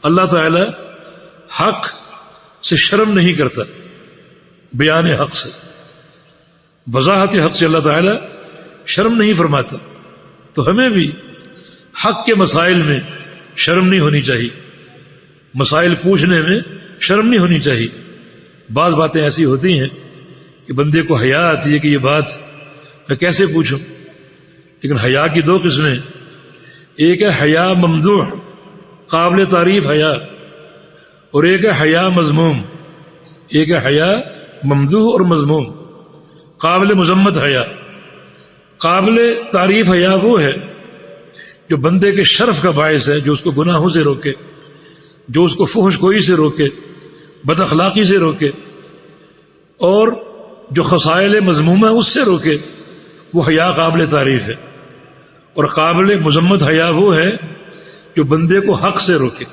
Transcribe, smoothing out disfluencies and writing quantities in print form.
اللہ تعالی حق سے شرم نہیں کرتا، بیان حق سے، وضاحت حق سے اللہ تعالی شرم نہیں فرماتا. تو ہمیں بھی حق کے مسائل میں شرم نہیں ہونی چاہیے، مسائل پوچھنے میں شرم نہیں ہونی چاہیے. بعض باتیں ایسی ہوتی ہیں کہ بندے کو حیا آتی ہے کہ یہ بات میں کیسے پوچھوں. لیکن حیا کی دو قسمیں، ایک ہے حیا ممدوح قابل تعریف حیا، اور ایک ہے حیا مذموم. ایک ہے حیا ممدوح اور مذموم. قابل مذمت حیا، قابل تعریف حیا وہ ہے جو بندے کے شرف کا باعث ہے، جو اس کو گناہوں سے روکے، جو اس کو فحش گوئی سے روکے، بد اخلاقی سے روکے، اور جو خصائل مذمومہ اس سے روکے، وہ حیا قابل تعریف ہے. اور قابل مذمت حیا وہ ہے جو بندے کو حق سے روکے.